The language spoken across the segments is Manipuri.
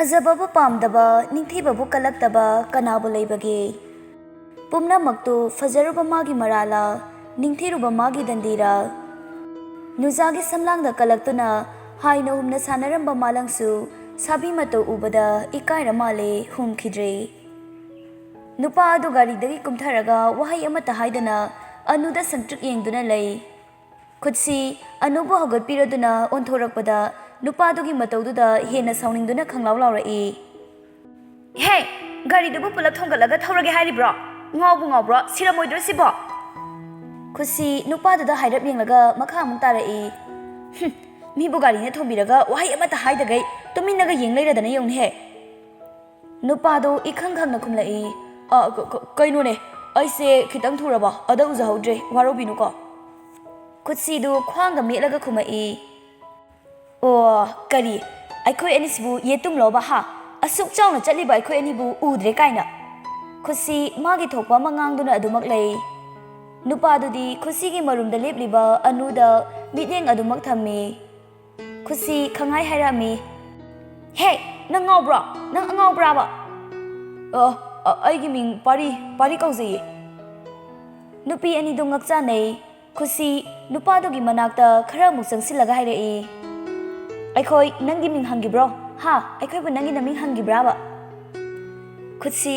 ꯐꯖꯕꯕꯨ ꯄꯥꯝꯗꯕ ꯅꯤꯡꯊꯤꯕꯕꯨ ꯀꯜꯂꯛꯇꯕ ꯀꯅꯥꯕꯨ ꯂꯩꯕꯒꯦ? ꯄꯨꯝꯅꯃꯛꯇꯨ ꯐꯖꯔꯨꯕ ꯃꯥꯒꯤ ꯃꯔꯥꯂ ꯅꯤꯡꯊꯤꯔꯨꯕ ꯃꯥꯒꯤ ꯗꯟꯗꯤꯔ? ꯅꯨꯖꯥꯒꯤ ꯁꯝꯂꯥꯡꯗ ꯀꯜꯂꯛꯇꯨꯅ ꯍꯥꯏꯅ ꯍꯨꯝꯅ ꯁꯥꯟꯅꯔꯝꯕ ꯃꯥꯂꯪꯁꯨ ꯁꯥꯕꯤ ꯃꯇꯧ ꯎꯕꯗ ꯏꯀꯥꯏꯔ ꯃꯥꯜꯂꯦ ꯍꯨꯝꯈꯤꯗ꯭ꯔꯦ꯫ ꯅꯨꯄꯥ ꯑꯗꯨ ꯒꯥꯔꯤꯗꯒꯤ ꯀꯨꯝꯊꯔꯒ ꯋꯥꯍꯩ ꯑꯃꯠꯇ ꯍꯥꯏꯗꯅ ꯑꯅꯨꯗ ꯁꯪꯇ꯭ꯔꯤꯛ ꯌꯦꯡꯗꯨꯅ ꯂꯩ꯫ ꯈꯨꯠꯁꯤ ꯑꯅꯨꯕꯨ ꯍꯧꯒꯠꯄꯤꯔꯗꯨꯅ ꯑꯣꯟꯊꯣꯔꯛꯄꯗ ꯅꯨꯄꯥꯗꯨꯒꯤ ꯃꯇꯧꯗꯨꯗ ꯍꯦꯟꯅ ꯁꯥꯎꯅꯤꯡꯗꯨꯅ ꯈꯪꯂꯥꯎ ꯂꯥꯎꯔꯛꯏ꯫ "ꯍꯦ, ꯒꯥꯔꯤꯗꯨꯕꯨ ꯄꯨꯂꯞ ꯊꯣꯡꯒꯠꯂꯒ ꯊꯧꯔꯒꯦ ꯍꯥꯏꯔꯤꯕ꯭ꯔꯣ? ꯉꯥꯎꯕ꯭ꯔꯣ? ꯁꯤꯔꯝꯃꯣꯏꯗ꯭ꯔꯣ ꯁꯤꯕꯣ?" ꯈꯨꯠꯁꯤ ꯅꯨꯄꯥꯗꯨꯗ ꯍꯥꯏꯔꯞ ꯌꯦꯡꯂꯒ ꯃꯈꯥ ꯑꯃꯨꯛ ꯇꯥꯔꯛꯏ꯫ "ꯃꯤꯕꯨ ꯒꯥꯔꯤꯅ ꯊꯣꯝꯕꯤꯔꯒ ꯋꯥꯍꯩ ꯑꯃꯠꯇ ꯍꯥꯏꯗꯒꯩ ꯇꯨꯃꯤꯟꯅꯒ ꯌꯦꯡ ꯂꯩꯔꯗꯅ ꯌꯦꯡꯉꯨꯅꯦꯍꯦ." ꯅꯨꯄꯥꯗꯣ ꯏꯈꯪ ꯈꯪꯅ ꯈꯨꯝꯂꯛꯏ꯫ "ꯀꯩꯅꯣꯅꯦ, ꯑꯩꯁꯦ ꯈꯤꯇꯪ ꯊꯨꯔꯕ ꯑꯗ ꯎꯖꯍꯧꯗ꯭ꯔꯦ, ꯋꯥꯔꯧꯕꯤꯅꯨꯀꯣ." ꯈꯨꯠꯁꯤꯗꯨ ꯈ꯭ꯋꯥꯡꯒ ꯃꯦꯠꯂꯒ ꯈꯨꯝꯃꯛꯏ꯫ "ꯑꯣ, ꯀꯔꯤ ꯑꯩꯈꯣꯏ ꯑꯅꯤꯁꯤꯕꯨ ꯌꯦꯇꯨꯝꯂꯣꯕ ꯍꯥ? ꯑꯁꯨꯛ ꯆꯥꯎꯅ ꯆꯠꯂꯤꯕ ꯑꯩꯈꯣꯏ ꯑꯅꯤꯕꯨ ꯎꯗ꯭ꯔꯦ ꯀꯥꯏꯅ?" ꯈꯨꯠꯁꯤ ꯃꯥꯒꯤ ꯊꯣꯛꯄ ꯑꯃ ꯉꯥꯡꯗꯨꯅ ꯑꯗꯨꯃꯛ ꯂꯩ꯫ ꯅꯨꯄꯥꯗꯨꯗꯤ ꯈꯨꯠꯁꯤꯒꯤ ꯃꯔꯨꯝꯗ ꯂꯦꯞꯂꯤꯕ ꯑꯅꯨꯗ ꯃꯤꯠꯌꯦꯡ ꯑꯗꯨꯃꯛ ꯊꯝꯃꯤ꯫ ꯈꯨꯠꯁꯤ ꯈꯪꯍꯥꯏ ꯍꯥꯏꯔꯛꯑꯝꯃꯤ꯫ "ꯍꯦ, ꯅꯪ ꯉꯥꯎꯕ꯭ꯔꯣ? ꯅꯪ ꯑꯉꯥꯎꯕ꯭ꯔꯥꯕ?" "ꯑꯩꯒꯤ ꯃꯤꯡ ꯄꯥꯔꯤ ꯀꯧꯖꯩꯌꯦ." ꯅꯨꯄꯤ ꯑꯅꯤꯗꯨ ꯉꯛꯆꯥꯅꯩ꯫ ꯈꯨꯠꯁꯤ ꯅꯨꯄꯥꯗꯨꯒꯤ ꯃꯅꯥꯛꯇ ꯈꯔ ꯑꯃꯨꯛ ꯆꯪꯁꯤꯜꯂꯒ ꯍꯥꯏꯔꯛꯏ꯫ "ꯑꯩꯈꯣꯏ ꯅꯪꯒꯤ ꯃꯤꯡ ꯍꯪꯈꯤꯕ꯭ꯔꯣ? ꯍꯥ, ꯑꯩꯈꯣꯏꯕꯨ ꯅꯪꯒꯤ ꯅꯃꯤꯡ ꯍꯪꯈꯤꯕ꯭ꯔꯥꯕ?" ꯈꯨꯠꯁꯤ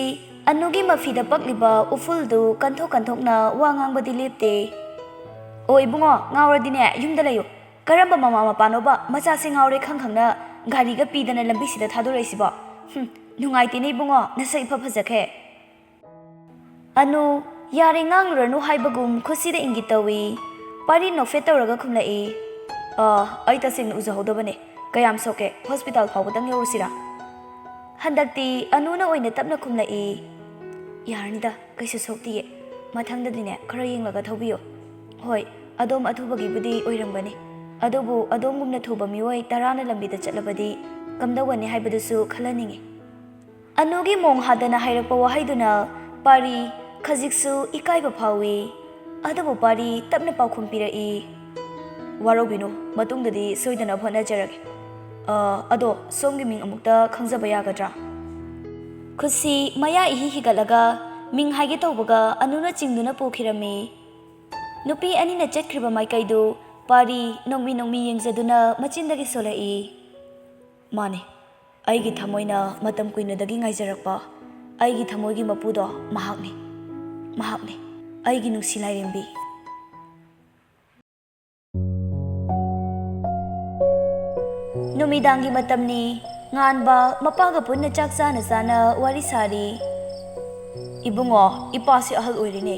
ꯑꯅꯨꯒꯤ ꯃꯐꯤꯗ ꯄꯛꯂꯤꯕ ꯎꯐꯨꯜꯗꯨ ꯀꯟꯊꯣꯛꯅ ꯋꯥ ꯉꯥꯡꯕꯗꯤ ꯂꯦꯞꯇꯦ꯫ "ꯑꯣ ꯏꯕꯨꯡꯉꯣ, ꯉꯥꯎꯔꯗꯤꯅꯦ ꯌꯨꯝꯗ ꯂꯩꯌꯨ꯫ ꯀꯔꯝꯕ ꯃꯃꯥ ꯃꯄꯥꯅꯣꯕ ꯃꯆꯥꯁꯦ ꯉꯥꯎꯔꯦ ꯈꯪꯅ ꯒꯥꯔꯤꯒ ꯄꯤꯗꯅ ꯂꯝꯕꯤꯁꯤꯗ ꯊꯥꯗꯣꯔꯛꯏꯁꯤꯕꯣ? ꯅꯨꯡꯉꯥꯏꯇꯦꯅꯦ ꯏꯕꯨꯡꯉꯣ, ꯅꯁꯛ ꯏꯐ ꯐꯖꯈ꯭ꯔꯦ." ꯑꯅꯨ ꯌꯥꯔꯦ ꯉꯥꯡꯂꯨꯔꯅꯨ ꯍꯥꯏꯕꯒꯨꯝ ꯈꯨꯠꯁꯤꯗ ꯏꯪꯒꯤꯠ ꯇꯧꯏ꯫ ꯄꯥꯔꯤ ꯅꯣꯛꯐꯦꯠ ꯇꯧꯔꯒ ꯈꯨꯝꯂꯛꯏ꯫ "ꯑꯩ ꯇꯁꯦꯡꯅ ꯎꯖꯍꯧꯗꯕꯅꯦ. ꯀꯌꯥꯝ ꯁꯣꯛꯀꯦ? ꯍꯣꯁꯄꯤꯇꯥꯜ ꯐꯥꯎꯕꯗꯪ ꯌꯧꯔꯨꯁꯤꯔꯥ?" ꯍꯟꯗꯛꯇꯤ ꯑꯅꯨꯅ ꯑꯣꯏꯅ ꯇꯞꯅ ꯈꯨꯝꯂꯛꯏ꯫ "ꯌꯥꯔꯅꯤꯗ, ꯀꯩꯁꯨ ꯁꯣꯛꯇꯤꯌꯦ. ꯃꯊꯪꯗꯗꯤꯅꯦ ꯈꯔ ꯌꯦꯡꯂꯒ ꯊꯧꯕꯤꯌꯣ. ꯍꯣꯏ, ꯑꯗꯣꯝ ꯑꯊꯨꯕꯒꯤꯕꯨꯗꯤ ꯑꯣꯏꯔꯝꯒꯅꯤ, ꯑꯗꯨꯕꯨ ꯑꯗꯣꯝꯒꯨꯝꯅ ꯊꯨꯕ ꯃꯤꯑꯣꯏ 10ꯅ ꯂꯝꯕꯤꯗ ꯆꯠꯂꯕꯗꯤ ꯀꯝꯗꯧꯒꯅꯤ ꯍꯥꯏꯕꯗꯨꯁꯨ ꯈꯜꯍꯟꯅꯤꯡꯉꯤ." ꯑꯅꯨꯒꯤ ꯃꯣꯡ ꯍꯥꯗꯅ ꯍꯥꯏꯔꯛꯄ ꯋꯥꯍꯩꯗꯨꯅ ꯄꯥꯔꯤ ꯈꯖꯤꯛꯁꯨ ꯏꯀꯥꯏꯕ ꯐꯥꯎꯏ꯫ ꯑꯗꯨꯕꯨ ꯄꯥꯔꯤ ꯇꯞꯅ ꯄꯥꯎꯈꯨꯝ ꯄꯤꯔꯛꯏ꯫ "ꯋꯥꯔꯧꯕꯤꯅꯨ, ꯃꯇꯨꯡꯗꯗꯤ ꯁꯣꯏꯗꯅꯕ ꯍꯣꯠꯅꯖꯔꯒꯦ. ꯑꯗꯣ ꯁꯣꯝꯒꯤ ꯃꯤꯡ ꯑꯃꯨꯛꯇ ꯈꯪꯖꯕ ꯌꯥꯒꯗ꯭ꯔꯥ?" ꯈꯨꯠꯁꯤ ꯃꯌꯥ ꯏꯍꯤ ꯍꯤꯒꯠꯂꯒ ꯃꯤꯡ ꯍꯥꯏꯒꯦ ꯇꯧꯕꯒ ꯑꯅꯨꯅ ꯆꯤꯡꯗꯨꯅ ꯄꯨꯈꯤꯔꯝꯃꯤ꯫ ꯅꯨꯄꯤ ꯑꯅꯤꯅ ꯆꯠꯈ꯭ꯔꯤꯕ ꯃꯥꯏꯀꯩꯗꯨ ꯄꯥꯔꯤ ꯅꯣꯡꯃꯤ ꯌꯦꯡꯖꯗꯨꯅ ꯃꯆꯤꯟꯗꯒꯤ ꯁꯣꯜꯂꯛꯏ꯫ "ꯃꯥꯅꯦ, ꯑꯩꯒꯤ ꯊꯃꯣꯏꯅ ꯃꯇꯝ ꯀꯨꯏꯅꯗꯒꯤ ꯉꯥꯏꯖꯔꯛꯄ ꯑꯩꯒꯤ ꯊꯃꯣꯏꯒꯤ ꯃꯄꯨꯗꯣ ꯃꯍꯥꯛꯅꯤ, ꯑꯩꯒꯤ ꯅꯨꯡꯁꯤ ꯂꯥꯏꯔꯦꯝꯕꯤ." ꯅꯨꯃꯤꯗꯥꯡꯒꯤ ꯃꯇꯝꯅꯤ꯫ ꯉꯥꯟꯕ ꯃꯄꯥꯒ ꯄꯨꯟꯅ ꯆꯥꯛ ꯆꯥꯅ ꯋꯥꯔꯤ ꯁꯥꯔꯤ꯫ "ꯏꯕꯨꯡꯉꯣ, ꯏꯄꯥꯁꯤ ꯑꯍꯜ ꯑꯣꯏꯔꯤꯅꯦ.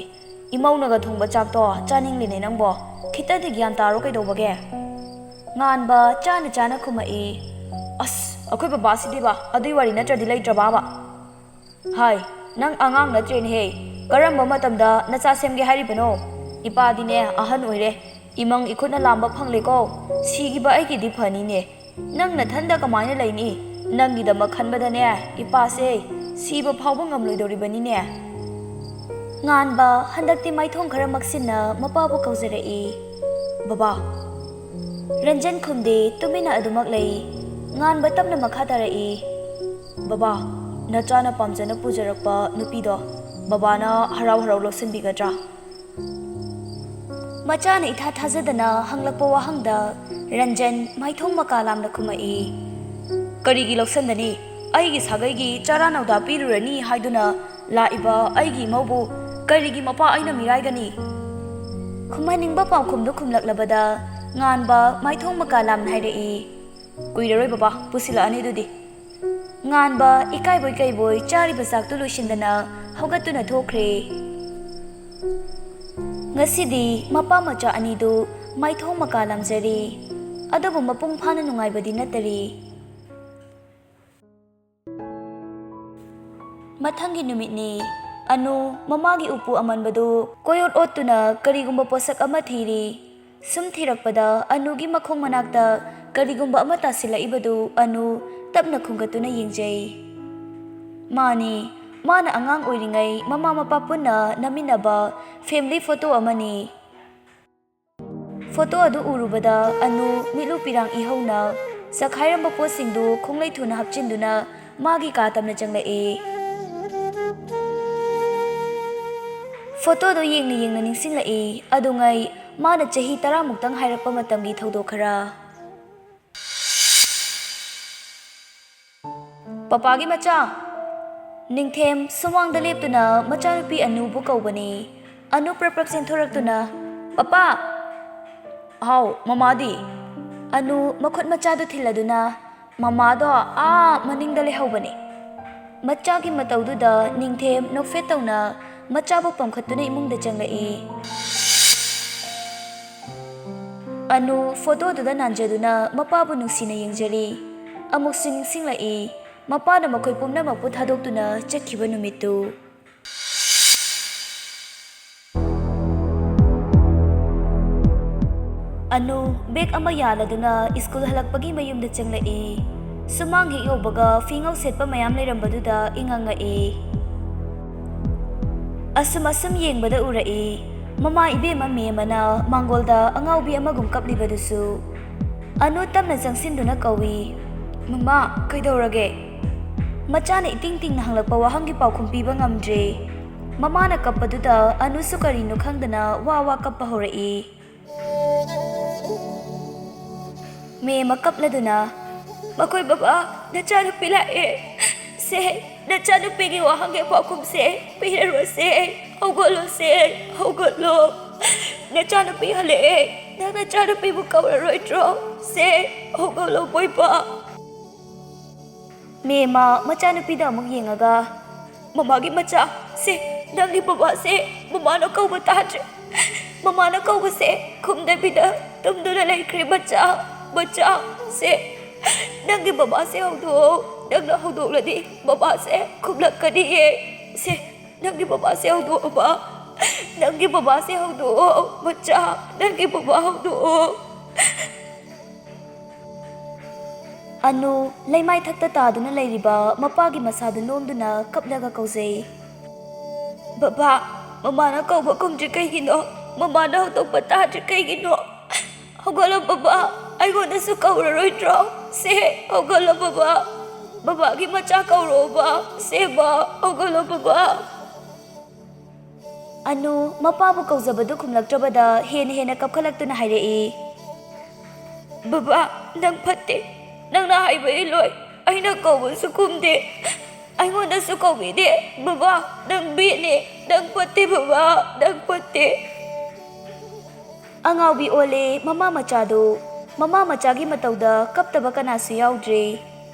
ꯏꯃꯧꯅꯒ ꯊꯣꯡꯕ ꯆꯥꯛꯇꯣ ꯆꯥꯅꯤꯡꯂꯤꯅꯦ ꯅꯪꯕꯣ. ꯈꯤꯇꯗꯤ ꯒ꯭ꯌꯥꯟ ꯇꯥꯔꯣ ꯀꯩꯗꯧꯕꯒꯦ?" ꯉꯥꯟꯕ ꯆꯥꯅ ꯈꯨꯝꯃꯛꯏ꯫ "ꯑꯩꯈꯣꯏ ꯕꯕꯥꯁꯤꯗꯤꯕ ꯑꯗꯨꯏ ꯋꯥꯔꯤ ꯅꯠꯇ꯭ꯔꯗꯤ ꯂꯩꯇ꯭ꯔꯕꯥꯕ?" "ꯍꯥꯏ, ꯅꯪ ꯑꯉꯥꯡ ꯅꯠꯇ꯭ꯔꯦꯅꯦꯍꯦ. ꯀꯔꯝꯕ ꯃꯇꯝꯗ ꯅꯆꯥ ꯁꯦꯝꯒꯦ ꯍꯥꯏꯔꯤꯕꯅꯣ? ꯏꯄꯥꯗꯤꯅꯦ ꯑꯍꯟ ꯑꯣꯏꯔꯦ. ꯏꯃꯪ ꯏꯈꯨꯠꯅ ꯂꯥꯝꯕ ꯐꯪꯂꯦꯀꯣ. ꯁꯤꯈꯤꯕ ꯑꯩꯒꯤꯗꯤ ꯐꯅꯤꯅꯦ. ꯅꯪ ꯅꯊꯟꯗ ꯀꯃꯥꯏꯅ ꯂꯩꯅꯤ? ꯅꯪꯒꯤꯗꯃꯛ ꯈꯟꯕꯗꯅꯦ ꯏꯄꯥꯁꯦ ꯁꯤꯕ ꯐꯥꯎꯕ ꯉꯝꯂꯣꯏꯗꯧꯔꯤꯕꯅꯤꯅꯦ." ꯉꯥꯟꯕ ꯍꯟꯗꯛꯇꯤ ꯃꯥꯏꯊꯣꯡ ꯈꯔ ꯃꯛꯁꯤꯟꯅ ꯃꯄꯥꯕꯨ ꯀꯧꯖꯔꯛꯏ꯫ "ꯕꯕꯥ." ꯔꯟꯖꯟ ꯈꯨꯝꯗꯦ, ꯇꯨꯃꯤꯟꯅ ꯑꯗꯨꯃꯛ ꯂꯩ꯫ ꯉꯥꯟꯕ ꯇꯞꯅ ꯃꯈꯥ ꯇꯥꯔꯛꯏ꯫ "ꯕꯕꯥ, ꯅꯆꯥꯅ ꯄꯥꯝꯖꯅ ꯄꯨꯖꯔꯛꯄ ꯅꯨꯄꯤꯗꯣ ꯕꯕꯥꯅ ꯍꯔꯥꯎ ꯂꯧꯁꯤꯟꯕꯤꯒꯗ꯭ꯔꯥ?" ꯃꯆꯥꯅ ꯏꯊꯥ ꯊꯥꯖꯗꯅ ꯍꯪꯂꯛꯄ ꯋꯥꯍꯪꯗ ꯔꯟꯖꯟ ꯃꯥꯏꯊꯣꯡ ꯃꯀꯥ ꯂꯥꯝꯅ ꯈꯨꯝꯃꯛꯏ꯫ "ꯀꯔꯤꯒꯤ ꯂꯧꯁꯟꯗꯅꯤ? ꯑꯩꯒꯤ ꯁꯥꯒꯩꯒꯤ ꯆꯔꯥ ꯅꯧꯗꯥ ꯄꯤꯔꯨꯔꯅꯤ ꯍꯥꯏꯗꯨꯅ ꯂꯥꯛꯏꯕ ꯑꯩꯒꯤ ꯏꯃꯧꯕꯨ ꯀꯔꯤꯒꯤ ꯃꯄꯥ ꯑꯩꯅ ꯃꯤꯔꯥꯏꯒꯅꯤ?" ꯈꯨꯝꯍꯟꯅꯤꯡꯕ ꯄꯥꯎꯈꯨꯝꯗꯨ ꯈꯨꯝꯂꯛꯂꯕꯗ ꯉꯥꯟꯕ ꯃꯥꯏꯊꯣꯡ ꯃꯀꯥ ꯂꯥꯝꯅ ꯍꯥꯏꯔꯛꯏ꯫ "ꯀꯨꯏꯔꯔꯣꯏ ꯕꯕꯥ, ꯄꯨꯁꯤꯜꯂꯛꯑꯅꯤ ꯑꯗꯨꯗꯤ." ꯉꯥꯟꯕ ꯏꯀꯥꯏꯕꯣꯏ ꯀꯩꯕꯣꯏ ꯆꯥꯔꯤꯕ ꯆꯥꯛꯇꯨ ꯂꯣꯏꯁꯤꯟꯗꯅ ꯍꯧꯒꯠꯇꯨꯅ ꯊꯣꯛꯈ꯭ꯔꯦ꯫ ꯉꯁꯤꯗꯤ ꯃꯄꯥ ꯃꯆꯥ ꯑꯅꯤꯗꯨ ꯃꯥꯏꯊꯣꯡ ꯃꯀꯥ ꯂꯥꯝꯖꯔꯤ, ꯑꯗꯨꯕꯨ ꯃꯄꯨꯡ ꯐꯥꯅ ꯅꯨꯡꯉꯥꯏꯕꯗꯤ ꯅꯠꯇꯔꯤ꯫ ꯃꯊꯪꯒꯤ ꯅꯨꯃꯤꯠꯅꯤ꯫ ꯑꯅꯨ ꯃꯃꯥꯒꯤ ꯎꯄꯨ ꯑꯃꯟꯕꯗꯨ ꯀꯣꯌꯣꯠ ꯑꯣꯠꯇꯨꯅ ꯀꯔꯤꯒꯨꯝꯕ ꯄꯣꯠꯁꯛ ꯑꯃ ꯊꯤꯔꯤ꯫ ꯁꯨꯝ ꯊꯤꯔꯛꯄꯗ ꯑꯅꯨꯒꯤ ꯃꯈꯣꯡ ꯃꯅꯥꯛꯇ ꯀꯔꯤꯒꯨꯝꯕ ꯑꯃ ꯇꯥꯁꯤꯜꯂꯛꯏꯕꯗꯨ ꯑꯅꯨ ꯇꯞꯅ ꯈꯨꯝꯒꯠꯇꯨꯅ ꯌꯦꯡꯖꯩ꯫ ꯃꯥꯅꯤ, ꯃꯥꯅ ꯑꯉꯥꯡ ꯑꯣꯏꯔꯤꯉꯩ ꯃꯃꯥ ꯃꯄꯥ ꯄꯨꯟꯅ ꯅꯝꯃꯤꯟꯅꯕ ꯐꯦꯃꯤꯂꯤ ꯐꯣꯇꯣ ꯑꯃꯅꯤ꯫ ꯐꯣꯇꯣ ꯑꯗꯨ ꯎꯔꯨꯕꯗ ꯑꯅꯨ ꯃꯤꯠꯂꯨ ꯄꯤꯔꯥꯡ ꯏꯍꯧꯅ ꯆꯈꯥꯏꯔꯝꯕ ꯄꯣꯠꯁꯤꯡꯗꯨ ꯈꯣꯡꯂꯩ ꯊꯨꯅ ꯍꯥꯞꯆꯤꯟꯗꯨꯅ ꯃꯥꯒꯤ ꯀꯥ ꯇꯝꯅ ꯆꯪꯂꯛꯏ꯫ ꯐꯣꯇꯣꯗꯣ ꯌꯦꯡꯅ ꯌꯦꯡꯅ ꯅꯤꯡꯁꯤꯡꯂꯛꯏ ꯑꯗꯨꯉꯩ ꯃꯥꯅ ꯆꯍꯤ 10 ꯍꯥꯏꯔꯛꯄ ꯃꯇꯝꯒꯤ ꯊꯧꯗꯣꯛ ꯈꯔ꯫ ꯄꯄꯥꯒꯤ ꯃꯆꯥ! ꯅꯤꯡꯊꯦꯝ ꯁꯨꯃꯥꯡꯗ ꯂꯦꯞꯇꯨꯅ ꯃꯆꯥꯅꯨꯄꯤ ꯑꯅꯨꯕꯨ ꯀꯧꯕꯅꯤ꯫ ꯑꯅꯨ ꯄ꯭ꯔꯞ ꯆꯦꯟꯊꯣꯔꯛꯇꯨꯅ ꯄꯄꯥ! ꯍꯥꯎ ꯃꯃꯥꯗꯤ? ꯑꯅꯨ ꯃꯈꯨꯠ ꯃꯆꯥꯗꯨ ꯊꯤꯜꯂꯗꯨꯅ ꯃꯃꯥꯗꯣ ꯃꯅꯤꯡꯗ ꯂꯩꯍꯧꯕꯅꯤ꯫ ꯃꯆꯥꯒꯤ ꯃꯇꯧꯗꯨꯗ ꯅꯤꯡꯊꯦꯝ ꯅꯣꯛꯐꯦꯠ ꯇꯧꯅ ꯃꯆꯥꯕꯨ ꯄꯝꯈꯠꯇꯨꯅ ꯏꯃꯨꯡꯗ ꯆꯪꯂꯛꯏ꯫ ꯑꯅꯨ ꯐꯣꯇꯣꯗꯨꯗ ꯅꯥꯟꯖꯗꯨꯅ ꯃꯄꯥꯕꯨ ꯅꯨꯡꯁꯤꯅ ꯌꯦꯡꯖꯔꯤ꯫ ꯑꯃꯨꯛꯁꯨ ꯅꯤꯡꯁꯤꯡꯂꯛꯏ ꯃꯄꯥꯅ ꯃꯈꯣꯏ ꯄꯨꯝꯅꯃꯛꯄꯨ ꯊꯥꯗꯣꯛꯇꯨꯅ ꯆꯠꯈꯤꯕ ꯅꯨꯃꯤꯠꯇꯨ꯫ ꯑꯅꯨ ꯕꯦꯛ ꯑꯃ ꯌꯥꯜꯂꯗꯨꯅ ꯁ꯭ꯀꯨꯜ ꯍꯜꯂꯛꯄꯒꯤ ꯃꯌꯨꯝꯗ ꯆꯪꯂꯛꯏ꯫ ꯁꯨꯃꯥꯡ ꯍꯦꯛ ꯌꯧꯕꯒ ꯐꯤꯉꯧ ꯁꯦꯠꯄ ꯃꯌꯥꯝ ꯂꯩꯔꯝꯕꯗꯨꯗ ꯏꯉꯛꯉꯛꯏ꯫ ꯑꯁꯨꯝ ꯌꯦꯡꯕꯗ ꯎꯔꯛꯏ ꯃꯃꯥ ꯏꯕꯦꯝꯃ ꯃꯦꯝꯃꯅ ꯃꯥꯡꯒꯣꯜꯗ ꯑꯉꯥꯎꯕꯤ ꯑꯃꯒꯨꯝ ꯀꯞꯂꯤꯕꯗꯨꯁꯨ꯫ ꯑꯅꯨ ꯇꯞꯅ ꯆꯪꯁꯤꯟꯗꯨꯅ ꯀꯧꯏ, ꯃꯃꯥ ꯀꯩꯗꯧꯔꯒꯦ? ꯃꯆꯥꯅ ꯏꯇꯤꯡ ꯇꯤꯡꯅ ꯍꯪꯂꯛꯄ ꯋꯥꯍꯪꯒꯤ ꯄꯥꯎꯈꯨꯝ ꯄꯤꯕ ꯉꯝꯗ꯭ꯔꯦ꯫ ꯃꯃꯥꯅ ꯀꯞꯄꯗꯨꯗ ꯑꯅꯨꯁꯨ ꯀꯔꯤꯅꯣ ꯈꯪꯗꯅ ꯋꯥ ꯀꯞꯄ ꯍꯧꯔꯛꯏ꯫ ꯃꯦꯝꯃ ꯀꯞꯂꯗꯨꯅ ꯃꯈꯣꯏ ꯕꯕꯥ ꯅꯆꯥꯅꯨꯄꯤ ꯂꯥꯛꯑꯦ꯫ ꯁꯦ ꯅꯆꯥꯅꯨꯄꯤꯒꯤ ꯋꯥꯍꯪꯒꯤ ꯄꯥꯎꯈꯨꯝꯁꯦ ꯄꯤꯔꯔꯣꯏꯁꯦ꯫ ꯍꯧꯒꯠꯂꯣꯁꯦ ꯍꯧꯒꯠꯂꯣ꯫ ꯅꯆꯥꯅꯨꯄꯤ ꯍꯜꯂꯛꯑꯦ꯫ ꯅꯪ ꯅꯆꯥꯅꯨꯄꯤꯕꯨ ꯀꯧꯔꯔꯣꯏꯗ꯭ꯔꯣ? ꯁꯦ ꯍꯧꯒꯠꯂꯣ ꯕꯣꯏꯄꯥ꯫ ꯃꯦꯝꯃ ꯃꯆꯥꯅꯨꯄꯤꯗ ꯑꯃꯨꯛ ꯌꯦꯡꯉꯒ ꯃꯃꯥꯒꯤ ꯃꯆꯥ, ꯁꯦ ꯅꯪꯒꯤ ꯕꯕꯥꯁꯦ ꯃꯃꯥꯅ ꯀꯧꯕ ꯇꯥꯗ꯭ꯔꯦ꯫ ꯃꯃꯥꯅ ꯀꯧꯕꯁꯦ ꯈꯨꯝꯗꯕꯤꯗ ꯇꯨꯝꯗꯨꯅ ꯂꯩꯈ꯭ꯔꯦ ꯃꯆꯥ, ꯁꯦ ꯅꯪꯒꯤ ꯕꯕꯥꯁꯦ ꯍꯧꯗꯣꯛꯑꯣ꯫ ꯅꯪꯅ ꯍꯧꯗꯣꯛꯂꯗꯤ ꯕꯕꯥꯁꯦ ꯈꯨꯝꯂꯛꯀꯅꯤꯌꯦ꯫ ꯁꯦ ꯅꯪꯒꯤ ꯕꯕꯥꯁꯦ ꯍꯧꯗꯣꯛꯑꯣꯕ꯫ ꯅꯪꯒꯤ ꯕꯕꯥꯁꯦ ꯍꯧꯗꯣꯛꯑꯣ ꯃꯆꯥ, ꯅꯪꯒꯤ ꯕꯕꯥ ꯍꯧꯗꯣꯛꯑꯣ꯫ ꯑꯅꯨ ꯂꯩꯃꯥꯏ ꯊꯛꯇ ꯇꯥꯗꯨꯅ ꯂꯩꯔꯤꯕ ꯃꯄꯥꯒꯤ ꯃꯁꯥꯗꯨ ꯅꯣꯝꯗꯨꯅ ꯀꯞꯂꯒ ꯀꯧꯖꯩ, ꯕꯕꯥ ꯃꯃꯥꯅ ꯀꯧꯕ ꯈꯨꯝꯗ꯭ꯔꯤ ꯀꯩꯒꯤꯅꯣ? ꯃꯃꯥꯅ ꯍꯧꯗꯣꯛꯄ ꯇꯥꯗ꯭ꯔꯤ ꯀꯩꯒꯤꯅꯣ? ꯍꯧꯒꯠꯂꯣ ꯕꯕꯥ, ꯑꯩꯉꯣꯟꯗꯁꯨ ꯀꯧꯔꯔꯣꯏꯗ꯭ꯔꯣ? ꯁꯦ ꯍꯧꯒꯠꯂꯣ ꯕꯕꯥ, ꯕꯕꯥꯒꯤ ꯃꯆꯥ ꯀꯧꯔꯛꯑꯣꯕ꯫ ꯁꯦꯕ ꯍꯧꯒꯠꯂꯣ ꯕꯕꯥ꯫ ꯑꯅꯨ ꯃꯄꯥꯕꯨ ꯀꯧꯖꯕꯗꯨ ꯈꯨꯝꯂꯛꯇ꯭ꯔꯕꯗ ꯍꯦꯟꯅ ꯀꯞꯈꯠꯂꯛꯇꯨꯅ ꯍꯥꯏꯔꯛꯏ, ꯕꯕꯥ ꯅꯪ ꯐꯠꯇꯦ, ꯅꯪꯅ ꯍꯥꯏꯕ ꯏꯜꯂꯣꯏ꯫ ꯑꯩꯅ ꯀꯧꯕꯁꯨ ꯈꯨꯝꯗꯦ, ꯑꯩꯉꯣꯟꯗꯁꯨ ꯀꯧꯕꯤꯗꯦ꯫ ꯕꯕꯥ ꯅꯪ ꯕꯦꯠꯅꯦ, ꯅꯪ ꯐꯠꯇꯦ ꯕꯕꯥ, ꯅꯪ ꯐꯠꯇꯦ꯫ ꯑꯉꯥꯎꯕꯤ ꯑꯣꯜꯂꯦ ꯃꯃꯥ ꯃꯆꯥꯗꯨ꯫ ꯃꯃꯥ ꯃꯆꯥꯒꯤ ꯃꯇꯧꯗ ꯀꯞꯇꯕ ꯀꯅꯥꯁꯨ ꯌꯥꯎꯗ꯭ꯔꯦ꯫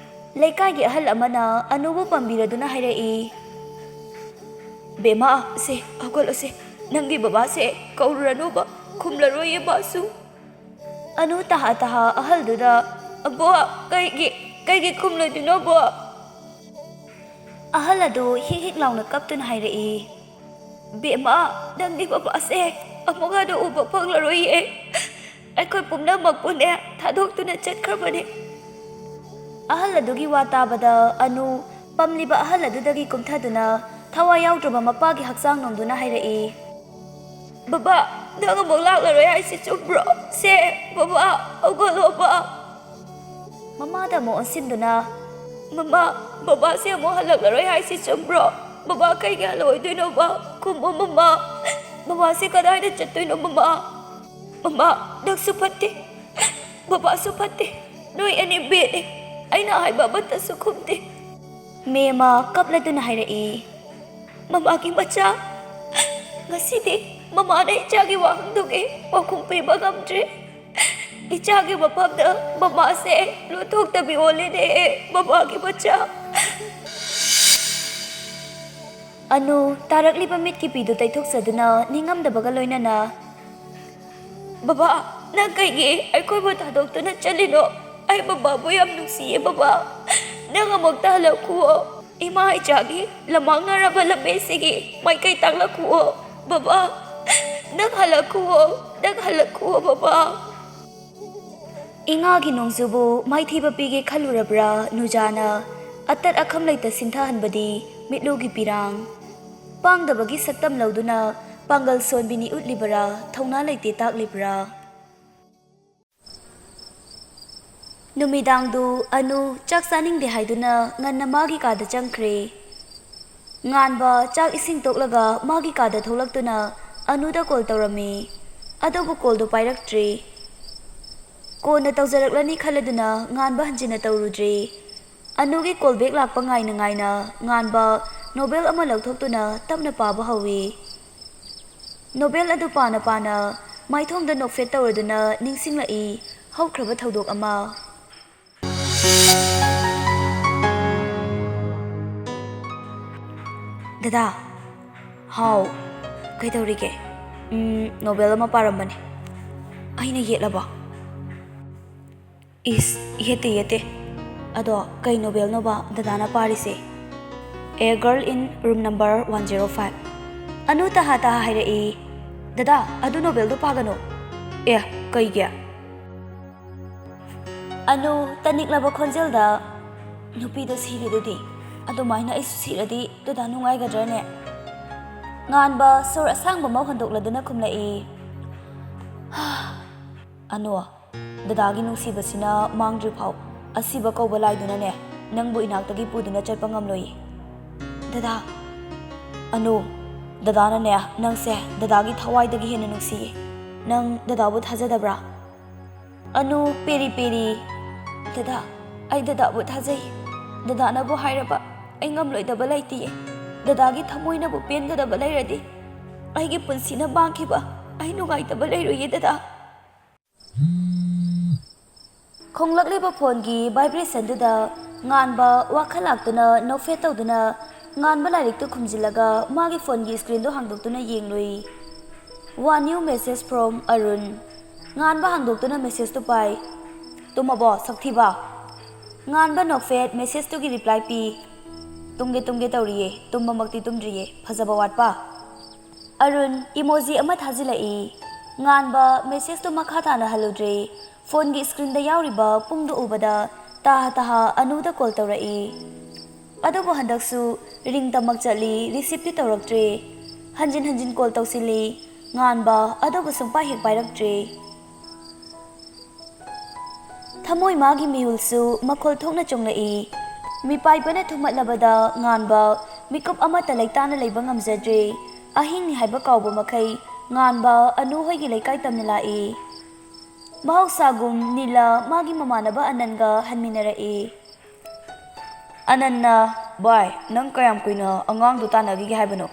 ꯂꯩꯀꯥꯏꯒꯤ ꯑꯍꯜ ꯑꯃꯅ ꯑꯅꯨꯕꯨ ꯄꯥꯝꯕꯤꯔꯗꯨꯅ ꯍꯥꯏꯔꯛꯏ, ꯕꯦꯝꯃ ꯁꯦ ꯍꯧꯒꯠꯂꯣꯁꯦ, ꯅꯪꯒꯤ ꯕꯕꯥꯁꯦ ꯀꯧꯔꯨꯔꯅꯨꯕ, ꯈꯨꯝꯂꯔꯣꯏꯌꯦ ꯃꯥꯁꯨ꯫ ꯑꯅꯨ ꯇꯍꯥ ꯑꯍꯜꯗꯨꯗ, ꯑꯕꯣꯛ ꯀꯩꯒꯤ ꯈꯨꯝꯂꯣꯏꯗꯣꯏꯅꯣ ꯕꯣꯛ? ꯑꯍꯜ ꯑꯗꯨ ꯍꯤꯛ ꯂꯥꯎꯅ ꯀꯞꯇꯨꯅ ꯍꯥꯏꯔꯛꯏ, ꯕꯦꯝꯃ ꯅꯪꯒꯤ ꯕꯕꯥꯁꯦ ꯑꯃꯨꯛ ꯍꯟꯅ ꯎꯕ ꯐꯪꯂꯔꯣꯏꯌꯦ꯫ ꯑꯩꯈꯣꯏ ꯄꯨꯝꯅꯃꯛꯄꯨꯅꯦ ꯊꯥꯗꯣꯛꯇꯨꯅ ꯆꯠꯈ꯭ꯔꯕꯅꯤ꯫ ꯑꯍꯜ ꯑꯗꯨꯒꯤ ꯋꯥ ꯇꯥꯕꯗ ꯑꯅꯨ ꯄꯝꯂꯤꯕ ꯑꯍꯜ ꯑꯗꯨꯗꯒꯤ ꯀꯨꯝꯊꯗꯨꯅ ꯊꯋꯥꯏ ꯌꯥꯎꯗ꯭ꯔꯕ ꯃꯄꯥꯒꯤ ꯍꯛꯆꯥꯡ ꯅꯣꯝꯗꯨꯅ ꯍꯥꯏꯔꯛꯏ, ꯕꯕꯥ ꯅꯪ ꯑꯃꯨꯛ ꯂꯥꯛꯂꯔꯣꯏ ꯍꯥꯏꯁꯤ ꯆꯨꯝꯕ꯭ꯔꯣ? ꯁꯦ ꯕꯕꯥ ꯍꯧꯒꯠꯂꯣꯕ꯫ ꯃꯃꯥꯗ ꯑꯃꯨꯛ ꯑꯣꯟꯁꯤꯟꯗꯨꯅ, ꯃꯃꯥ ꯕꯕꯥꯁꯦ ꯑꯃꯨꯛ ꯍꯜꯂꯛꯂꯔꯣꯏ ꯍꯥꯏꯁꯤ ꯆꯨꯝꯕ꯭ꯔో? ꯕꯕꯥ ꯀꯩꯒꯤ ꯍꯜꯂꯛꯑꯣꯏꯗꯣꯏꯅꯣꯕ? ꯈꯨꯝꯃꯣ ꯃꯃꯥ, ꯕꯕꯥꯁꯦ ꯀꯗꯥꯏꯗ ꯆꯠꯇꯣꯏꯅꯣ ꯃꯃꯥ? ꯃꯃꯥ ꯅꯪꯁꯨ ꯐꯠꯇꯦ, ꯕꯕꯥꯁꯨ ꯐꯠꯇꯦ, ꯅꯣꯏ ꯑꯅꯤ ꯕꯦꯠꯅꯤ, ꯑꯩꯅ ꯍꯥꯏꯕ ꯑꯃꯠꯇꯁꯨ ꯈꯨꯝꯗꯦ꯫ ꯃꯦꯝꯃ ꯀꯞꯂꯗꯨꯅ ꯍꯥꯏꯔꯛꯏ, ꯃꯃꯥꯒꯤ ꯃꯆꯥ, ꯉꯁꯤꯗꯤ ꯃꯃꯥꯅ ꯏꯆꯥꯒꯤ ꯋꯥꯍꯪꯗꯨꯒꯤ ꯄꯥꯎꯈꯨꯝ ꯄꯤꯕ ꯉꯝꯗ꯭ꯔꯦ꯫ ꯏꯆꯥꯒꯤ ꯃꯐꯝꯗ ꯃꯃꯥꯁꯦ ꯂꯣꯟꯊꯣꯛꯇꯕꯤ ꯑꯣꯜꯂꯦꯅꯦ ꯃꯃꯥꯒꯤ ꯃꯆꯥ꯫ ꯑꯅꯨ ꯇꯥꯔꯛꯂꯤꯕ ꯃꯤꯠꯀꯤ ꯄꯤꯗꯨ ꯇꯩꯊꯣꯛꯆꯗꯨꯅ ꯅꯤꯡꯉꯝꯗꯕꯒ ꯂꯣꯏꯅꯅ, ꯕꯕꯥ ꯅꯪ ꯀꯩꯒꯤ ꯑꯩꯈꯣꯏꯕꯨ ꯊꯥꯗꯣꯛꯇꯨꯅ ꯆꯠꯂꯤꯅꯣ? ꯑꯩ ꯕꯕꯥꯕꯨ ꯌꯥꯝ ꯅꯨꯡꯁꯤꯌꯦ ꯕꯕꯥ, ꯅꯪ ꯑꯃꯨꯛꯇ ꯍꯜꯂꯛꯈꯨꯑꯣ꯫ ꯏꯃꯥ ꯏꯆꯥꯒꯤ ꯂꯝꯃꯥꯡꯅꯔꯕ ꯂꯝꯕꯤꯁꯤꯒꯤ ꯃꯥꯏꯀꯩ ꯇꯥꯛꯂꯛꯈꯨꯑꯣ ꯕꯕꯥ, ꯅꯪ ꯍꯜꯂꯛꯈꯨꯑꯣ ꯕꯕꯥ꯫ ꯏꯉꯥꯒꯤ ꯅꯣꯡꯖꯨꯕꯨ ꯃꯥꯏꯊꯤꯕ ꯄꯤꯒꯦ ꯈꯜꯂꯨꯔꯕ꯭ꯔꯥ ꯅꯨꯖꯥꯅ ꯑꯇꯠ ꯑꯈꯝ ꯂꯩꯇ ꯁꯤꯟꯊꯍꯟꯕꯗꯤ ꯃꯤꯠꯂꯨꯒꯤ ꯄꯤꯔꯥꯡ꯫ ꯄꯥꯡꯗꯕꯒꯤ ꯁꯛꯇꯝ ꯂꯧꯗꯨꯅ ꯄꯥꯡꯒꯜ ꯁꯣꯟꯕꯤꯅꯤ ꯎꯠꯂꯤꯕꯔꯥ, ꯊꯧꯅꯥ ꯂꯩꯇꯦ ꯇꯥꯛꯂꯤꯕ꯭ꯔꯥ? Numidangdu anu chak saningde haiduna nganna magi kada changkhre. Nganba chak ising toklaga magi kada tholaktuna anuda call tawrami. Adobu call do pairaktre. Kona tawjaraklani khaladuna nganba hanjina tawrudre. Anugi call back lakpa ngaina nganba Nobel ama lagthoktuna tapna paba hawi. Nobel adu pana maithomda nokfet tawraduna ningsinglai haukraba thodok ama. Dada, how? Kaitawrige? Nobel ama parambane. Aina yetlaba. Yete. Ado kay Nobel no ba dadana parise? A girl in room number 105. Anu taha hairai. Dada, adu Nobel do pagano. Kay gya. Anu taniklaba khonjelda nupi do siri dudi. Adu maina isu siradi dada nungai gadrane. Nganba sor asangba mau handokladuna kumlai. Anu dadagi nungsibasina mangdri phau asiba kauba laiduna ne nangbu inaktagi puduna chatpa ngamloi. Dada, anu dadana ne nangse dadagi thawaidagi hena nungsi. Nang dadabu thajadabra? Anu peri. Dada, ai dadabu thajai. Dadana bu hairaba ai ngamloidaba laiti. Dadagi thamoina bu pengadaba lairadi. Aigi punsina bangkiba ai nugaitaba lairoye dada. Khonglakliba phone gi vibration duda nganba wakhalaktuna nofet tawduna nganba lairik tu khumjilaga magi phone gi screen do hangdoktuna yengloi. One new message from Arun. Nganba hangdoktuna message tu pai. Tumabo sakthiba. Nganba nofet message tu gi reply pi. Tumge tawriye tumba makti tumdriye phajaba watpa. Arun emoji ama thajilai. Nganba message tu makha thana haludre. Phone gi screen da yauriba pungdu ubada taha anuda call tawrai. Adobo handaksu ring tamak chali receive ti tawraktre. Hanjin call tawsili nganba adobo sungpa hek pairaktre. Thamoi magi mihulsu makhol thokna chonglai. Mi paibana thumatlabada nganba mikop ama talaitana leiba ngamjadre. Ahing ni haiba kawba makai nganba anu hoigi leikai tamna lai. Mahausagum nila magi mamanaba ananga hanminarai. Ananna, boy, nang kayam kuina angang du tanagi haibano.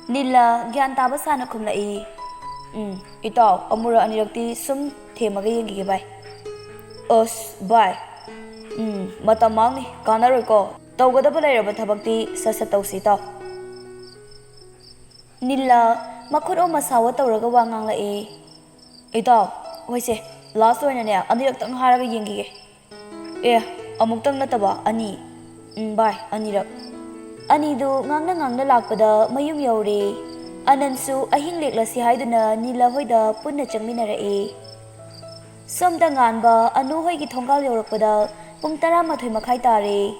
Nila gyan taba sana kumlai. Itaw amura anirakti sum themaga yengi bai. Os, boy. Matamang ni kanaroy ko. Tawgadaba lairaba thabakti sasa tawsi taw. Nila makhuro masawa tawraga wangang lai. Itaw, hoise, last oina ne aniraktang haraga yengi. Amuktang nataba ani. Bye, anirak. Anidu ngangna lakpada mayum yauri. Anansu ahing leklasi haiduna nila hoida punna changminarai. Somda nganba anu hoigi thongal yaurakpada pung 12 makhai tare.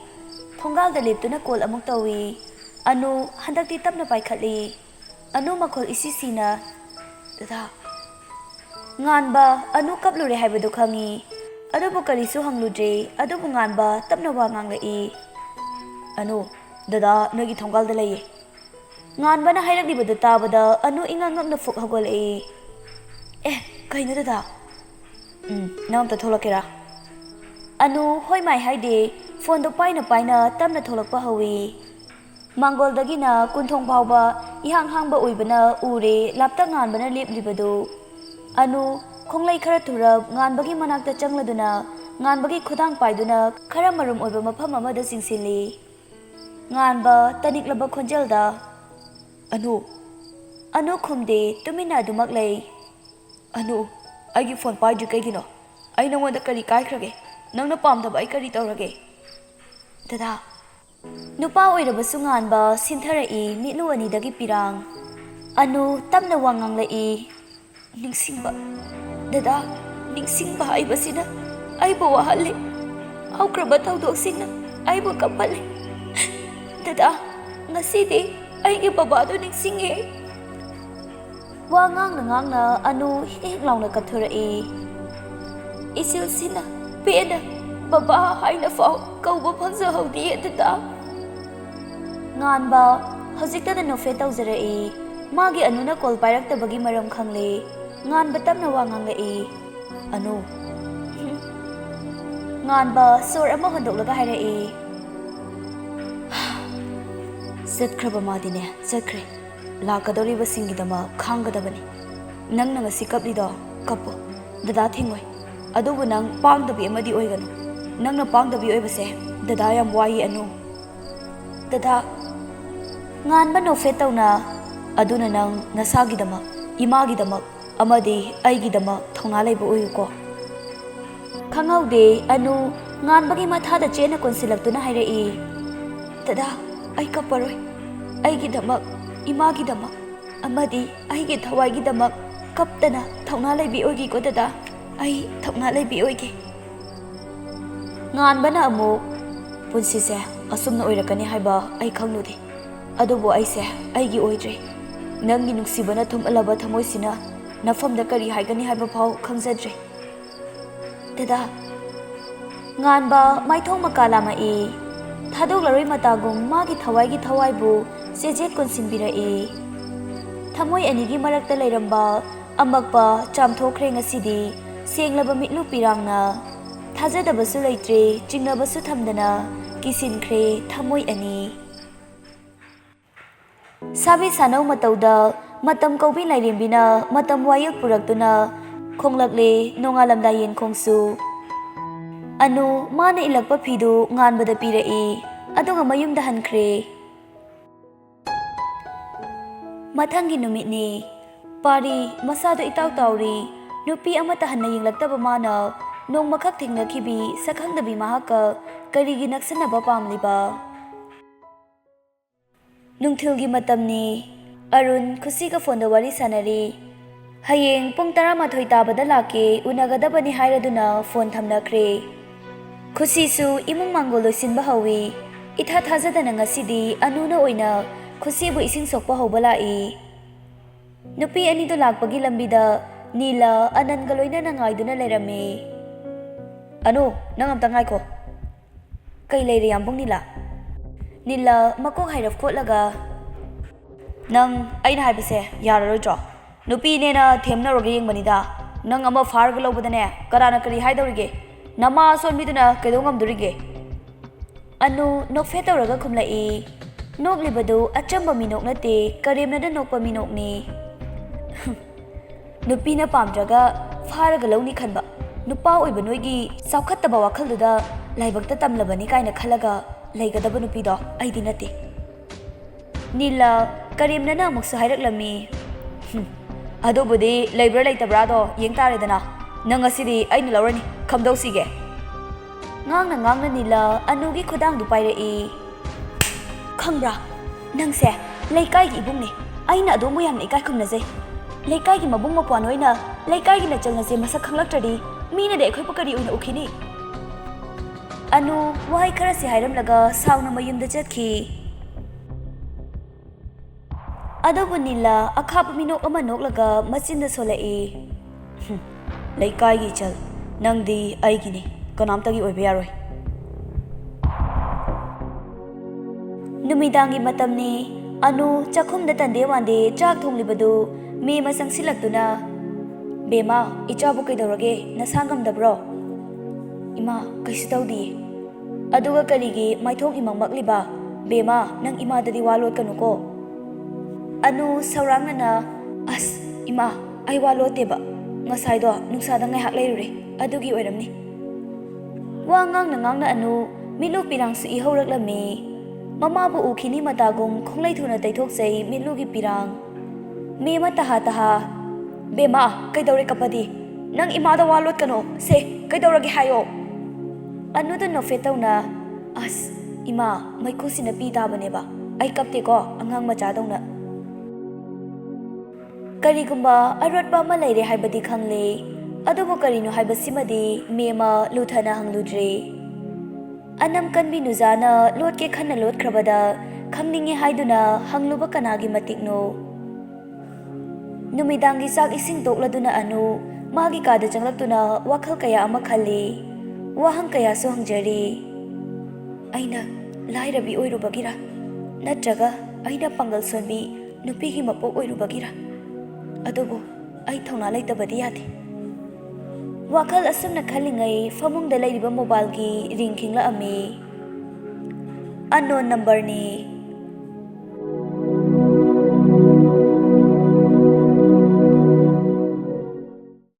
Thongal da leptuna call amuk tawi. Anu handakti tapna paikhatli. Anu makhol isisina. Dada. Nganba anu kaplure haibadu khangi. Adobo karisu hangludre. Adobo nganba tapna wa nganglai. Anu, dada nagi thongal da laye. Nganba na hairakdibada tabada anu ingangak fuk hagolai. Kaino dada? Namta tholakera. Anu hoi mai haide phone do paina tamna tholakpa hawi. Mangol dagina kunthong phawba ihang hangba uibana ure lapta nganbana leplibadu. Anu khonglai khara thurab nganbagi manakta changladuna nganbagi khudang paiduna khara marum oiba mafam amada singsili. Nganba taniklaba khonjelda. Anu khumde tumina dumak lay. Anu, aigi phone paidri kaigino. Ai nangwanda kari kaikhrage. Nangna pamdaba ai kari tawrage. Dada. Nupa oirabasu nganba sintharai mitlu anidagi pirang. Anu tamna wanganglai. Ningsingba. Dada, ningsingba haibasina aiba wahali. Haukraba thawdoksina aiba kapali. Dada, ngasidi aigi babado ningsinge. Wa ngangna anu hik launa kapthurai. Isilsina ꯄꯦꯟꯅ ꯕꯕꯥ ꯍꯥꯏꯅ ꯐꯥꯎ ꯀꯧꯕ ꯐꯪꯖꯍꯧꯗꯦ ꯗꯗꯥ꯫ ꯉꯥꯟꯕ ꯍꯧꯖꯤꯛꯇꯗ ꯅꯣꯛꯐꯦꯠ ꯇꯧꯖꯔꯛꯏ꯫ ꯃꯥꯒꯤ ꯑꯅꯨꯅ ꯀꯣꯜ ꯄꯥꯏꯔꯛꯇꯕꯒꯤ ꯃꯔꯝ ꯈꯪꯂꯦ꯫ ꯉꯥꯟꯕ ꯇꯞꯅ ꯋꯥ ꯉꯥꯡꯂꯛꯏ꯫ ꯑꯅꯨ꯫ ꯉꯥꯟꯕ ꯁꯣꯔ ꯑꯃ ꯍꯣꯟꯗꯣꯛꯂꯒ ꯍꯥꯏꯔꯛꯏ꯫ ꯆꯠꯈ꯭ꯔꯕ ꯃꯥꯗꯤꯅꯦ ꯆꯠꯈ꯭ꯔꯦ꯫ ꯂꯥꯛꯀꯗꯧꯔꯤꯕꯁꯤꯡꯒꯤꯗꯃꯛ ꯈꯥꯡꯒꯗꯕꯅꯤ꯫ ꯅꯪꯅ ꯉꯁꯤ ꯀꯞꯂꯤꯗꯣ ꯀꯞꯄꯣ, ꯗꯗꯥ ꯊꯤꯡꯉꯣꯏ꯫ ꯑꯗꯨꯕꯨ ꯅꯪ ꯄꯥꯡꯗꯕꯤ ꯑꯃꯗꯤ ꯑꯣꯏꯒꯅꯨ꯫ ꯅꯪꯅ ꯄꯥꯡꯗꯕꯤ ꯑꯣꯏꯕꯁꯦ ꯗꯗꯥ ꯌꯥꯝ ꯋꯥꯏꯌꯦ ꯑꯅꯨ꯫ ꯗꯗꯥ꯫ ꯉꯥꯟꯕ ꯅꯣꯛꯐꯦꯠ ꯇꯧꯅ, ꯑꯗꯨꯅ ꯅꯪ ꯅꯁꯥꯒꯤꯗꯃꯛ, ꯏꯃꯥꯒꯤꯗꯃꯛ ꯑꯃꯗꯤ ꯑꯩꯒꯤꯗꯃꯛ ꯊꯧꯅꯥ ꯂꯩꯕ ꯑꯣꯏꯌꯨꯀꯣ꯫ ꯈꯪꯍꯧꯗꯦ ꯑꯅꯨ ꯉꯥꯟꯕꯒꯤ ꯃꯊꯥꯗ ꯆꯦꯠꯅ ꯀꯣꯟꯁꯤꯜꯂꯛꯇꯨꯅ ꯍꯥꯏꯔꯛꯏ꯫ ꯗꯗꯥ, ꯑꯩ ꯀꯞꯄꯔꯣꯏ꯫ ꯑꯩꯒꯤꯗꯃꯛ, ꯏꯃꯥꯒꯤꯗꯃꯛ ꯑꯃꯗꯤ ꯑꯩꯒꯤ ꯊꯋꯥꯏꯒꯤꯗꯃꯛ ꯀꯞꯇꯅ ꯊꯧꯅꯥ ꯂꯩꯕꯤ ꯑꯣꯏꯒꯦꯀꯣ ꯗꯗꯥ꯫ ꯑꯩ ꯊꯧꯅꯥ ꯂꯩꯕꯤ ꯑꯣꯏꯒꯦ꯫ ꯉꯥꯟꯕꯅ ꯑꯃꯨꯛ, ꯄꯨꯟꯁꯤꯁꯦ ꯑꯁꯨꯝꯅ ꯑꯣꯏꯔꯛꯀꯅꯤ ꯍꯥꯏꯕ ꯑꯩ ꯈꯪꯂꯨꯗꯦ꯫ ꯑꯗꯨꯕꯨ ꯑꯩꯁꯦ ꯑꯩꯒꯤ ꯑꯣꯏꯗ꯭ꯔꯦ꯫ ꯅꯪꯒꯤ ꯅꯨꯡꯁꯤꯕꯅ ꯊꯨꯝꯍꯜꯂꯕ ꯊꯃꯣꯏꯁꯤꯅ ꯅꯐꯝꯗ ꯀꯔꯤ ꯍꯥꯏꯒꯅꯤ ꯍꯥꯏꯕ ꯐꯥꯎ ꯈꯪꯖꯗ꯭ꯔꯦ꯫ ꯗꯗꯥ꯫ ꯉꯥꯟꯕ ꯃꯥꯏꯊꯣꯡ ꯃꯀꯥ ꯂꯥꯝꯃꯛꯏ꯫ ꯊꯥꯗꯣꯛꯂꯔꯣꯏ ꯃꯇꯥꯒꯨꯝ ꯃꯥꯒꯤ ꯊꯋꯥꯏꯒꯤ ꯊꯋꯥꯏꯕꯨ ꯆꯦꯖꯦꯠ ꯀꯣꯟꯁꯤꯟꯕꯤꯔꯛꯏ꯫ ꯊꯃꯣꯏ ꯑꯅꯤꯒꯤ ꯃꯔꯛꯇ ꯂꯩꯔꯝꯕ ꯑꯃꯛꯄ ꯆꯥꯝꯊꯣꯛꯈ꯭ꯔꯦ ꯉꯁꯤꯗꯤ ꯁꯦꯡꯂꯕ ꯃꯤꯠꯂꯨ ꯄꯤꯔꯥꯡꯅ꯫ ꯊꯥꯖꯗꯕꯁꯨ ꯂꯩꯇ꯭ꯔꯦ, ꯆꯤꯡꯅꯕꯁꯨ ꯊꯝꯗꯅ ꯀꯤꯁꯤꯟꯈ꯭ꯔꯦ ꯊꯃꯣꯏ ꯑꯅꯤ꯫ ꯁꯥꯕꯤ ꯁꯥꯅꯧ ꯃꯇꯧꯗ ꯃꯇꯝ ꯀꯧꯕꯤ ꯂꯥꯏꯔꯦꯝꯕꯤꯅ ꯃꯇꯝ ꯋꯥꯌꯦꯜ ꯄꯨꯔꯛꯇꯨꯅ ꯈꯣꯡꯂꯛꯂꯦ ꯅꯣꯡꯉꯥꯜꯂꯝꯗꯥꯏ ꯌꯦꯟꯈꯣꯡꯁꯨ꯫ ꯑꯅꯨ ꯃꯥꯅ ꯏꯜꯂꯛꯄ ꯐꯤꯗꯨ ꯉꯥꯟꯕꯗ ꯄꯤꯔꯛꯏ, ꯑꯗꯨꯒ ꯃꯌꯨꯝꯗ ꯍꯟꯈ꯭ꯔꯦ꯫ ꯃꯊꯪꯒꯤ ꯅꯨꯃꯤꯠꯅꯤ꯫ ꯄꯥꯔꯤ ꯃꯁꯥꯗꯣ ꯏꯇꯥꯎ ꯇꯥꯎꯔꯤ꯫ ꯅꯨꯄꯤ ꯑꯃꯠꯇ ꯍꯟꯅ ꯌꯦꯡꯂꯛꯇꯕ ꯃꯥꯅ ꯅꯣꯡꯃꯈꯛ ꯊꯦꯡꯅꯈꯤꯕꯤ ꯁꯛꯈꯪꯗꯕꯤ ꯃꯍꯥꯛꯀ ꯀꯔꯤꯒꯤ ꯅꯛꯁꯟꯅꯕ ꯄꯥꯝꯂꯤꯕ? ꯅꯨꯡꯊꯤꯜꯒꯤ ꯃꯇꯝꯅꯤ꯫ ꯑꯔꯨꯟ ꯈꯨꯁꯤꯒ ꯐꯣꯟꯗ ꯋꯥꯔꯤ ꯁꯥꯟꯅꯔꯤ꯫ ꯍꯌꯦꯡ ꯄꯨꯡ 12 ꯇꯥꯕꯗ ꯂꯥꯛꯀꯦ, ꯎꯅꯒꯗꯕꯅꯤ ꯍꯥꯏꯔꯗꯨꯅ ꯐꯣꯟ ꯊꯝꯅꯈ꯭ꯔꯦ꯫ ꯈꯨꯁꯤꯁꯨ ꯏꯃꯨꯡ ꯃꯥꯡꯒꯣꯜ ꯂꯣꯏꯁꯤꯟꯕ ꯍꯧꯏ꯫ ꯏꯊꯥ ꯊꯥꯖꯗꯅ ꯉꯁꯤꯗꯤ ꯑꯅꯨꯅ ꯑꯣꯏꯅ ꯈꯨꯁꯤꯕꯨ ꯏꯁꯤꯡ ꯁꯣꯛꯄ ꯍꯧꯕ ꯂꯥꯛꯏ꯫ ꯅꯨꯄꯤ ꯑꯅꯤꯗꯨ ꯂꯥꯛꯄꯒꯤ ꯂꯝꯕꯤꯗ ꯅꯤꯂ ꯑꯅꯟꯒ ꯂꯣꯏꯅꯅ ꯉꯥꯏꯗꯨꯅ ꯂꯩꯔꯝꯃꯤ꯫ ꯑꯅꯨ, ꯅꯪ ꯑꯝꯇ ꯉꯥꯏꯈꯣ꯫ ꯀꯩ ꯂꯩꯔꯦ ꯌꯥꯝꯕꯨꯡ ꯅꯤꯂ? ꯅꯤꯂ ꯃꯀꯣꯛ ꯍꯥꯏꯔꯞ ꯈꯣꯠꯂꯒ, ꯅꯪ ꯑꯩꯅ ꯍꯥꯏꯕꯁꯦ ꯌꯥꯔꯔꯣꯏꯗ꯭ꯔꯣ? ꯅꯨꯄꯤꯅꯦꯅ ꯊꯦꯝꯅꯔꯣꯒ ꯌꯦꯡꯕꯅꯤꯗ꯫ ꯅꯪ ꯑꯃ ꯐꯥꯔꯒ ꯂꯧꯕꯗꯅꯦ ꯀꯅꯥꯅ ꯀꯔꯤ ꯍꯥꯏꯗꯧꯔꯤꯒꯦ? ꯅꯃꯥ ꯑꯁꯣꯟꯕꯤꯗꯨꯅ ꯀꯩꯗꯧ ꯉꯝꯗꯣꯔꯤꯒꯦ? ꯑꯅꯨ ꯅꯣꯛꯐꯦꯠ ꯇꯧꯔꯒ ꯈꯨꯝꯂꯛꯏ꯫ ꯅꯣꯛꯂꯤꯕꯗꯨ ꯑꯆꯝꯕ ꯃꯤꯅꯣꯛ ꯅꯠꯇꯦ, ꯀꯔꯦꯝꯅꯅ ꯅꯣꯛꯄ ꯃꯤꯅꯣꯛꯅꯤ꯫ ꯅꯨꯄꯤꯅ ꯄꯥꯝꯗ꯭ꯔꯒ ꯐꯥꯔꯒ ꯂꯧꯅꯤ ꯈꯟꯕ ꯅꯨꯄꯥ ꯑꯣꯏꯕ ꯅꯣꯏꯒꯤ ꯆꯥꯎꯈꯠꯇꯕ ꯋꯥꯈꯜꯗꯨꯗ ꯂꯥꯏꯕꯛꯇ ꯇꯝꯂꯕꯅꯤ ꯀꯥꯏꯅ ꯈꯜꯂꯒ ꯂꯩꯒꯗꯕ ꯅꯨꯄꯤꯗꯣ ꯑꯩꯗꯤ ꯅꯠꯇꯦ꯫ ꯅꯤꯂ ꯀꯔꯦꯝꯅꯅ ꯑꯃꯨꯛꯁꯨ ꯍꯥꯏꯔꯛꯂꯝꯃꯤ꯫ ꯑꯗꯨꯕꯨꯗꯤ ꯂꯩꯕ꯭ꯔꯥ ꯂꯩꯇꯕ꯭ꯔꯥꯗꯣ ꯌꯦꯡ ꯇꯥꯔꯦꯗꯅ꯫ ꯅꯪ ꯉꯁꯤꯗꯤ ꯑꯩꯅ ꯂꯧꯔꯅꯤ, ꯀꯝꯗꯧꯁꯤꯒꯦ? ꯉꯥꯡꯅ ꯉꯥꯡꯅ ꯅꯤꯂ ꯑꯅꯨꯒꯤ ꯈꯨꯗꯥꯡꯗꯨ ꯄꯥꯏꯔꯛꯏ꯫ ꯈꯪꯕ꯭ꯔꯥ, ꯅꯪꯁꯦ ꯂꯩꯀꯥꯏꯒꯤ ꯏꯕꯨꯡꯅꯦ꯫ ꯑꯩꯅ ꯑꯗꯣꯝꯕꯨ ꯌꯥꯝꯅ ꯏꯀꯥꯏ ꯈꯨꯝꯅꯖꯩ꯫ ꯂꯩꯀꯥꯏꯒꯤ ꯃꯕꯨꯡ ꯃꯧꯄ꯭ꯋꯥ ꯅꯣꯏꯅ ꯂꯩꯀꯥꯏꯒꯤ ꯅꯆꯜꯅꯁꯦ ꯃꯁꯛ ꯈꯪꯂꯛꯇ꯭ꯔꯗꯤ ꯃꯤꯅꯗꯤ ꯑꯩꯈꯣꯏꯕꯨ ꯀꯔꯤ ꯑꯣꯏꯅ ꯎꯈꯤꯅꯤ? ꯑꯅꯨ ꯋꯥꯍꯩ ꯈꯔꯁꯤ ꯍꯥꯏꯔꯝꯂꯒ ꯁꯥꯎꯅ ꯃꯌꯨꯝꯗ ꯆꯠꯈꯤ꯫ ꯑꯗꯨꯕꯨ ꯅꯤꯂ ꯑꯈꯥꯕ ꯃꯤꯅꯣꯛ ꯑꯃ ꯅꯣꯛꯂꯒ ꯃꯆꯤꯟꯗ ꯁꯣꯜꯂꯛꯏ꯫ ꯂꯩꯀꯥꯏꯒꯤ ꯏꯆꯜ, ꯅꯪꯗꯤ ꯑꯩꯒꯤꯅꯤ, ꯀꯅꯥꯝꯇꯒꯤ ꯑꯣꯏꯕ ꯌꯥꯔꯣꯏ꯫ ꯅꯨꯃꯤꯗꯥꯡꯒꯤ ꯃꯇꯝꯅꯤ꯫ ꯑꯅꯨ ꯆꯥꯛꯈꯨꯝꯗ ꯇꯟꯗꯦ ꯋꯥꯟꯗꯦ ꯆꯥꯛ ꯊꯣꯡꯂꯤꯕꯗꯨ ꯃꯦꯝꯃ ꯆꯪꯁꯤꯜꯂꯛꯇꯨꯅ, ꯕꯦꯝꯃ, ꯏꯆꯥꯕꯨ ꯀꯩꯗꯧꯔꯒꯦ? ꯅꯁꯥ ꯉꯝꯗꯕ꯭ꯔꯣ? ꯏꯃꯥ, ꯀꯩꯁꯨ ꯇꯧꯗꯤꯌꯦ꯫ ꯑꯗꯨꯒ ꯀꯔꯤꯒꯤ ꯃꯥꯏꯊꯣꯡ ꯏꯃꯛꯃꯛꯂꯤꯕ? ꯕꯦꯝꯃ, ꯅꯪ ꯏꯃꯥꯗꯗꯤ ꯋꯥ ꯂꯣꯠꯀꯅꯨꯀꯣ꯫ ꯑꯅꯨ ꯁꯧꯔꯥꯡꯅꯅ, ꯑꯁ ꯏꯃꯥ, ꯑꯩ ꯋꯥ ꯂꯣꯠꯇꯦꯕ꯫ ꯉꯁꯥꯏꯗꯣ ꯅꯨꯡꯁꯥꯗ ꯉꯥꯏꯍꯥꯛ ꯂꯩꯔꯨꯔꯦ, ꯑꯗꯨꯒꯤ ꯑꯣꯏꯔꯝꯅꯤ꯫ ꯋꯥ ꯉꯥꯡꯅ ꯉꯥꯡꯅ ꯑꯅꯨ ꯃꯤꯠꯂꯨ ꯄꯤꯔꯥꯡꯁꯨ ꯏꯍꯧꯔꯛꯂꯝꯃꯤ꯫ ꯃꯃꯥꯕꯨ ꯎꯈꯤꯅꯤ ꯃꯇꯥꯒꯨꯝ ꯈꯣꯡꯂꯩ ꯊꯨꯅ ꯇꯩꯊꯣꯛꯆꯩ ꯃꯤꯠꯂꯨꯒꯤ ꯄꯤꯔꯥꯡ꯫ ꯃꯦꯝꯃ ꯇꯍꯥ ꯇꯍꯥ, ꯕꯦꯝꯃ, ꯀꯩꯗꯧꯔꯦ ꯀꯞꯄꯗꯤ? ꯅꯪ ꯏꯃꯥꯗ ꯋꯥ ꯂꯣꯠꯀꯅꯣ꯫ ꯁꯦ, ꯀꯩꯗꯧꯔꯒꯦ ꯍꯥꯏꯌꯣ꯫ ꯑꯅꯨꯗ ꯅꯣꯛꯐꯦꯠ ꯇꯧꯅ, ꯑꯁ ꯏꯃꯥ, ꯃꯩꯈꯨꯁꯤꯅ ꯄꯤ ꯇꯥꯕꯅꯦꯕ꯫ ꯑꯩ ꯀꯞꯇꯦꯀꯣ, ꯑꯉꯥꯡ ꯃꯆꯥꯗꯧꯅ꯫ ꯀꯔꯤꯒꯨꯝꯕ ꯑꯔꯣꯠꯄ ꯑꯃ ꯂꯩꯔꯦ ꯍꯥꯏꯕꯗꯤ ꯈꯪꯂꯦ, ꯑꯗꯨꯕꯨ ꯀꯔꯤꯅꯣ ꯍꯥꯏꯕꯁꯤꯃꯗꯤ ꯃꯦꯝꯃ ꯂꯨꯊꯅ ꯍꯪꯂꯨꯗ꯭ꯔꯦ꯫ ꯑꯅꯝ ꯀꯟꯕꯤ ꯅꯨꯖꯥꯅ ꯂꯣꯠꯀꯦ ꯈꯟꯅ ꯂꯣꯠꯈ꯭ꯔꯕꯗ ꯈꯪꯅꯤꯡꯉꯦ ꯍꯥꯏꯗꯨꯅ ꯍꯪꯂꯨꯕ ꯀꯅꯥꯒꯤ ꯃꯇꯤꯛꯅꯣ? ꯅꯨꯃꯤꯗꯥꯡꯒꯤ ꯆꯥꯛ ꯏꯁꯤꯡ ꯇꯣꯛꯂꯗꯨꯅ ꯑꯅꯨ ꯃꯥꯒꯤ ꯀꯥꯗ ꯆꯪꯂꯛꯇꯨꯅ ꯋꯥꯈꯜ ꯀꯌꯥ ꯑꯃ ꯈꯜꯂꯤ꯫ ꯋꯥꯍꯪ ꯀꯌꯥꯁꯨ ꯍꯪꯖꯔꯤ꯫ ꯑꯩꯅ ꯂꯥꯏꯔꯕꯤ ꯑꯣꯏꯔꯨꯕꯒꯤꯔ ꯅꯠꯇ꯭ꯔꯒ ꯑꯩꯅ ꯄꯥꯡꯒꯜ ꯁꯣꯟꯕꯤ ꯅꯨꯄꯤꯒꯤ ꯃꯄꯣꯛ ꯑꯣꯏꯔꯨꯕꯒꯤꯔ? ꯑꯗꯨꯕꯨ ꯑꯩ ꯊꯧꯅꯥ ꯂꯩꯇꯕꯗꯤ ꯌꯥꯗꯦ꯫ ꯋꯥꯈꯜ ꯑꯁꯨꯝꯅ ꯈꯜꯂꯤꯉꯩ ꯐꯃꯨꯡꯗ ꯂꯩꯔꯤꯕ ꯃꯣꯕꯥꯏꯜꯒꯤ ꯔꯤꯡ ꯈꯤꯡꯂꯛꯑꯝꯃꯤ꯫ ꯑꯟꯅꯣꯟ ꯅꯝꯕꯔꯅꯤ꯫